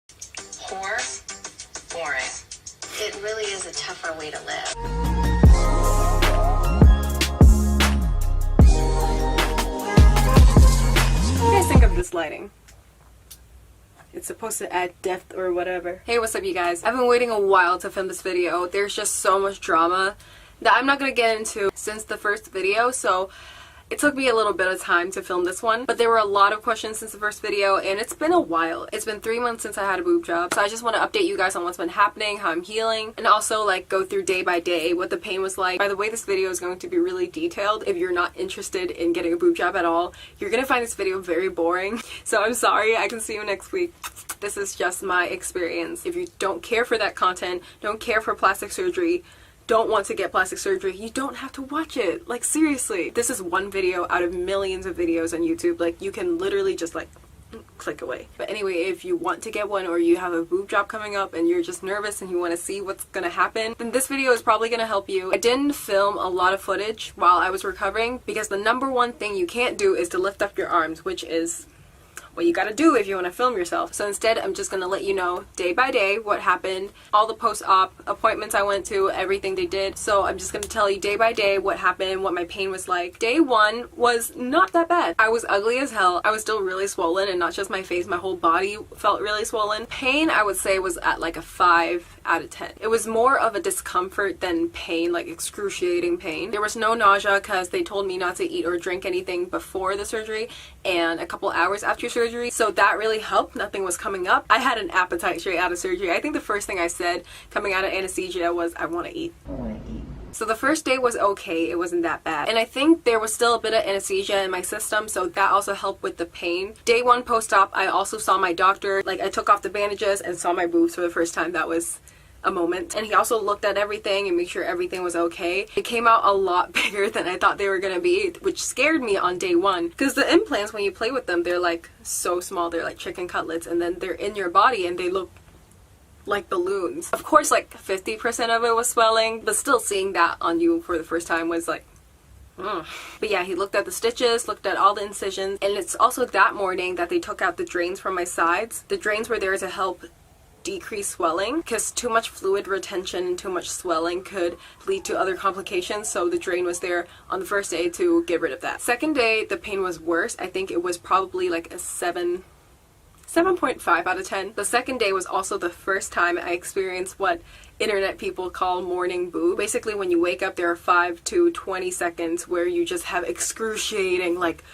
Poor, boring. It really is a tougher way to live. What do you guys think of this lighting? It's supposed to add depth or whatever. Hey, what's up you guys? I've been waiting a while to film this video. There's just so much drama that I'm not gonna get into since the first video, so it took me a little bit of time to film this one, but there were a lot of questions since the first video, and it's been a while. It's been 3 months since I had a boob job, so I just want to update you guys on what's been happening, how I'm healing, and also like go through day by day what the pain was like. By the way, this video is going to be really detailed. If you're not interested in getting a boob job at all, you're gonna find this video very boring, so I'm sorry. I can see you next week. This is just my experience. If you don't care for that content, don't care for plastic surgery, don't want to get plastic surgery, you don't have to watch it. Like, seriously. This is one video out of millions of videos on YouTube. Like, you can literally just like click away. But anyway, if you want to get one or you have a boob job coming up and you're just nervous and you want to see what's gonna happen, then this video is probably gonna help you. I didn't film a lot of footage while I was recovering because the number one thing you can't do is to lift up your arms, which is what you gotta do if you want to film yourself. So instead, I'm just gonna let you know day by day what happened, all the post-op appointments I went to, everything they did. So I'm just gonna tell you day by day what happened, what my pain was like. Day one was not that bad. I was ugly as hell. I was still really swollen, and not just my face, my whole body felt really swollen. Pain, I would say, was at like a 5 out of 10. It was more of a discomfort than pain, like excruciating pain. There was no nausea because they told me not to eat or drink anything before the surgery and a couple hours after surgery, so that really helped. Nothing was coming up. I had an appetite straight out of surgery. I think the first thing I said coming out of anesthesia was, I want to eat. So the first day was okay, it wasn't that bad. And I think there was still a bit of anesthesia in my system, so that also helped with the pain. Day one post-op, I also saw my doctor. Like, I took off the bandages and saw my boobs for the first time. That was a moment. And he also looked at everything and made sure everything was okay. It came out a lot bigger than I thought they were gonna be, which scared me on day one. Because the implants, when you play with them, they're like so small. They're like chicken cutlets, and then they're in your body and they look like balloons. Of course, like 50% of it was swelling, but still seeing that on you for the first time was like, ugh. But yeah, he looked at the stitches, looked at all the incisions, and it's also that morning that they took out the drains from my sides. The drains were there to help decrease swelling because too much fluid retention and too much swelling could lead to other complications, so the drain was there on the first day to get rid of that. Second day, the pain was worse. I think it was probably like a 7.5 out of 10. The second day was also the first time I experienced what internet people call morning boob. Basically, when you wake up, there are 5 to 20 seconds where you just have excruciating, like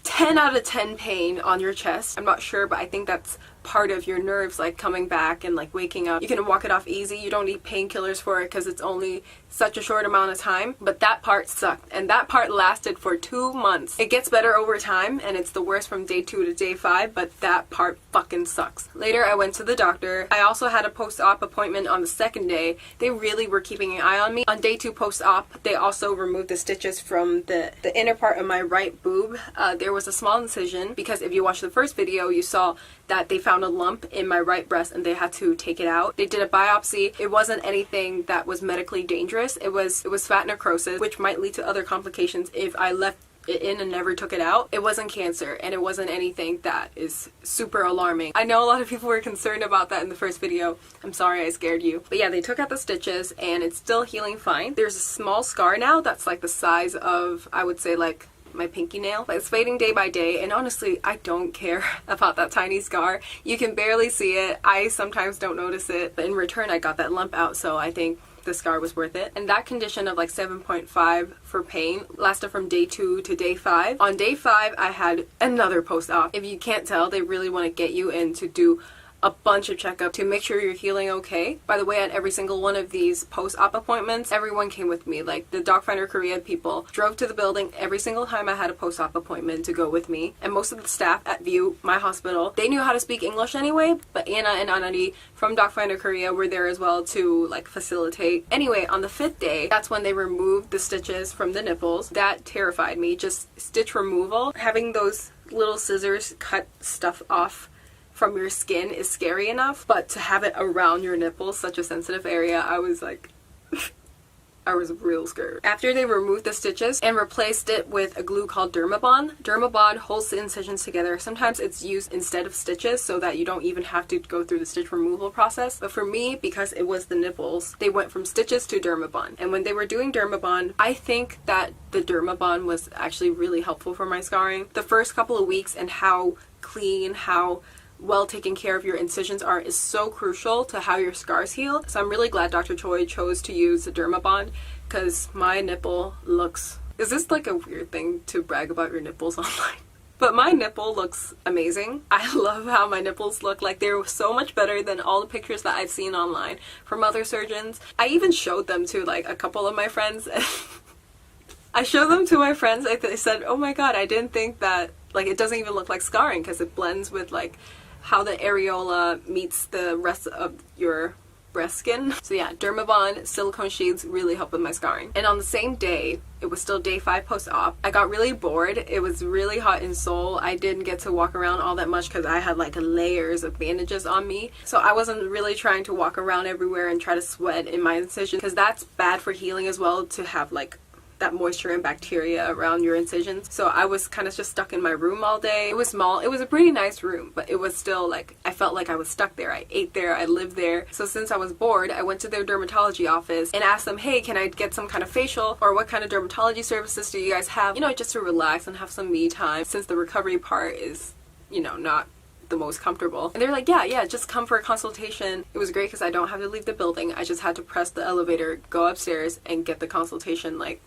10 out of 10 pain on your chest. I'm not sure, but I think that's part of your nerves like coming back and like waking up. You can walk it off easy. You don't need painkillers for it because it's only such a short amount of time, but that part sucked, and that part lasted for 2 months. It gets better over time, and it's the worst from day 2 to day 5, but that part fucking sucks. Later, I went to the doctor. I also had a post-op appointment on the second day. They really were keeping an eye on me. On day 2 post-op, they also removed the stitches from the inner part of my right boob. There was a small incision because if you watched the first video, you saw that they found a lump in my right breast and they had to take it out. They did a biopsy. It wasn't anything that was medically dangerous. It was fat necrosis, which might lead to other complications if I left it in and never took it out. It wasn't cancer, and it wasn't anything that is super alarming. I know a lot of people were concerned about that in the first video. I'm sorry I scared you. But yeah, they took out the stitches and it's still healing fine. There's a small scar now that's like the size of, I would say, like my pinky nail, but it's fading day by day, and honestly I don't care about that tiny scar. You can barely see it. I sometimes don't notice it, but in return I got that lump out, so I think the scar was worth it. And that condition of like 7.5 for pain lasted from day 2 to day 5. On day 5, I had another post-op. If you can't tell, they really want to get you in to do a bunch of checkup to make sure you're healing okay. By the way, at every single one of these post-op appointments, everyone came with me. Like, the Docfinderkorea people drove to the building every single time I had a post-op appointment to go with me. And most of the staff at View, my hospital, they knew how to speak English anyway, but Anna and Anari from Docfinderkorea were there as well to like facilitate. Anyway, on the 5th day, that's when they removed the stitches from the nipples. That terrified me. Just stitch removal. Having those little scissors cut stuff off from your skin is scary enough, but to have it around your nipples, such a sensitive area, I was like I was real scared. After they removed the stitches and replaced it with a glue called Dermabond. Dermabond holds the incisions together. Sometimes it's used instead of stitches so that you don't even have to go through the stitch removal process. But for me, because it was the nipples, they went from stitches to Dermabond. And when they were doing Dermabond, I think that the Dermabond was actually really helpful for my scarring. The first couple of weeks and how clean, how well taken care of your incisions are is so crucial to how your scars heal. So I'm really glad Dr. Choi chose to use the Dermabond because my nipple looks... Is this like a weird thing to brag about your nipples online? But my nipple looks amazing. I love how my nipples look. Like, they're so much better than all the pictures that I've seen online from other surgeons. I even showed them to like a couple of my friends. I showed them to my friends. They said, oh my god, I didn't think that, like, it doesn't even look like scarring because it blends with like how the areola meets the rest of your breast skin. So yeah, Dermabond silicone sheets really help with my scarring. And on the same day, it was still day 5 post-op, I got really bored. It was really hot in Seoul. I didn't get to walk around all that much because I had like layers of bandages on me. So I wasn't really trying to walk around everywhere and try to sweat in my incision because that's bad for healing as well, to have like that moisture and bacteria around your incisions. So I was kind of just stuck in my room all day. It was small. It was a pretty nice room, but it was still like, I felt like I was stuck there. I ate there, I lived there. So since I was bored, I went to their dermatology office and asked them, hey, can I get some kind of facial, or what kind of dermatology services do you guys have? You know, just to relax and have some me time, since the recovery part is, you know, not the most comfortable. And they're like, yeah, just come for a consultation. It was great because I don't have to leave the building. I just had to press the elevator, go upstairs, and get the consultation. Like,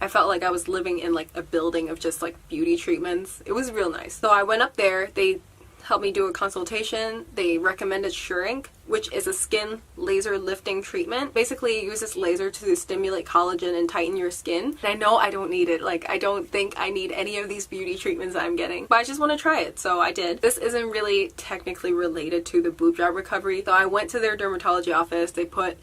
I felt like I was living in like a building of just like beauty treatments. It was real nice. So I went up there, they helped me do a consultation. They recommended Shrink, which is a skin laser lifting treatment. Basically, it uses laser to stimulate collagen and tighten your skin. And I know I don't need it. Like, I don't think I need any of these beauty treatments that I'm getting, but I just want to try it, so I did. This isn't really technically related to the boob job recovery. So I went to their dermatology office. They put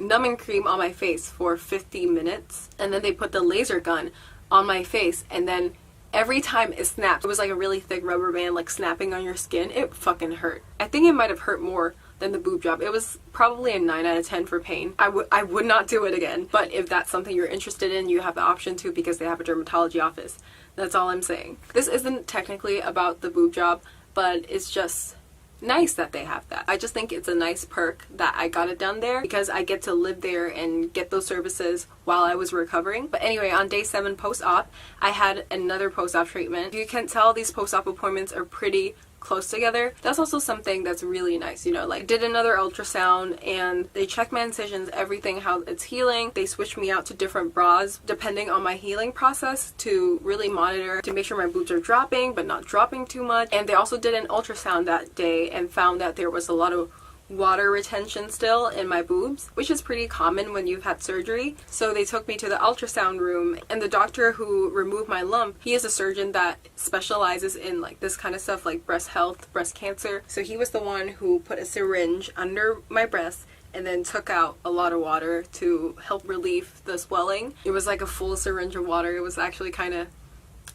numbing cream on my face for 50 minutes, and then they put the laser gun on my face, and then every time it snapped, it was like a really thick rubber band like snapping on your skin. It fucking hurt. I think it might have hurt more than the boob job. It was probably a 9 out of 10 for pain. I would not do it again, but if that's something you're interested in, you have the option to, because they have a dermatology office. That's all I'm saying. This isn't technically about the boob job, but it's just nice that they have that. I just think it's a nice perk that I got it done there because I get to live there and get those services while I was recovering. But anyway, on day 7 post-op, I had another post-op treatment. You can tell these post-op appointments are pretty close together. That's also something that's really nice, you know, like did another ultrasound and they checked my incisions, everything, how it's healing. They switched me out to different bras depending on my healing process to really monitor, to make sure my boobs are dropping but not dropping too much. And they also did an ultrasound that day and found that there was a lot of water retention still in my boobs, which is pretty common when you've had surgery. So they took me to the ultrasound room, and the doctor who removed my lump, he is a surgeon that specializes in like this kind of stuff, like breast health, breast cancer. So he was the one who put a syringe under my breast and then took out a lot of water to help relieve the swelling. It was like a full syringe of water. It was actually kind of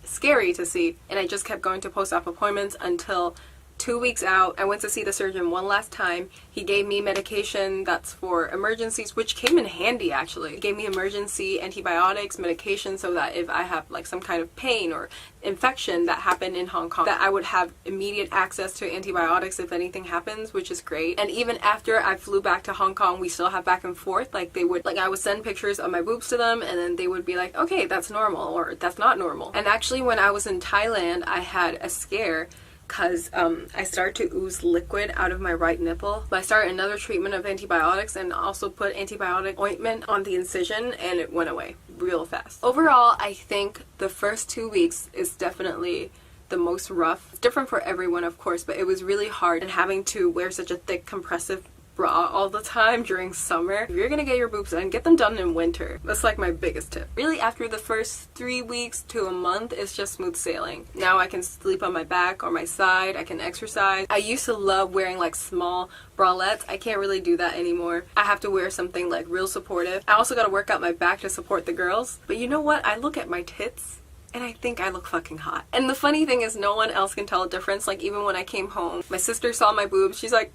scary to see. And I just kept going to post-op appointments until 2 weeks out. I went to see the surgeon one last time. He gave me medication that's for emergencies, which came in handy actually. He gave me emergency antibiotics, medication, so that if I have like some kind of pain or infection that happened in Hong Kong, that I would have immediate access to antibiotics if anything happens, which is great. And even after I flew back to Hong Kong, we still have back and forth. Like they would, like I would send pictures of my boobs to them and then they would be like, okay, that's normal or that's not normal. And actually when I was in Thailand, I had a scare because I started to ooze liquid out of my right nipple. But I started another treatment of antibiotics and also put antibiotic ointment on the incision and it went away real fast. Overall, I think the first 2 weeks is definitely the most rough. It's different for everyone, of course, but it was really hard, and having to wear such a thick compressive bra all the time during summer. If you're gonna get your boobs done, get them done in winter. That's like my biggest tip. Really, after the first 3 weeks to a month, it's just smooth sailing. Now I can sleep on my back or my side, I can exercise. I used to love wearing like small bralettes. I can't really do that anymore. I have to wear something like real supportive. I also gotta work out my back to support the girls. But you know what? I look at my tits and I think I look fucking hot. And the funny thing is no one else can tell a difference. Like even when I came home, my sister saw my boobs. She's like,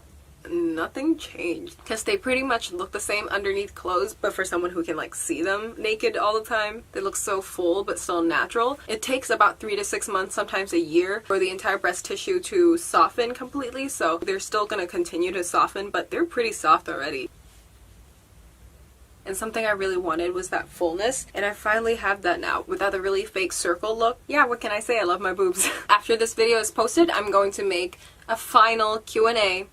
nothing changed because they pretty much look the same underneath clothes, but for someone who can like see them naked all the time, they look so full but still natural. It takes about 3 to 6 months, sometimes a year, for the entire breast tissue to soften completely, so they're still gonna continue to soften, but they're pretty soft already. And something I really wanted was that fullness, and I finally have that now without the really fake circle look. Yeah, what can I say? I love my boobs. After this video is posted, I'm going to make a final Q&A.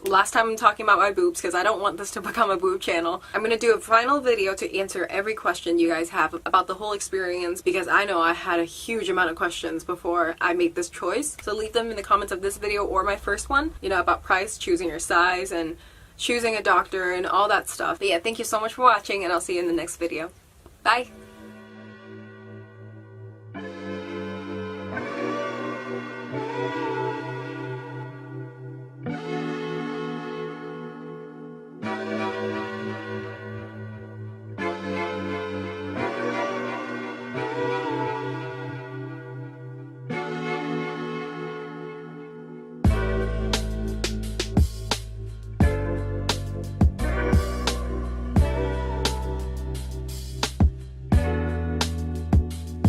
Last time I'm talking about my boobs because I don't want this to become a boob channel. I'm going to do a final video to answer every question you guys have about the whole experience because I know I had a huge amount of questions before I made this choice. So leave them in the comments of this video or my first one, you know, about price, choosing your size, and choosing a doctor and all that stuff. But yeah, thank you so much for watching, and I'll see you in the next video. Bye!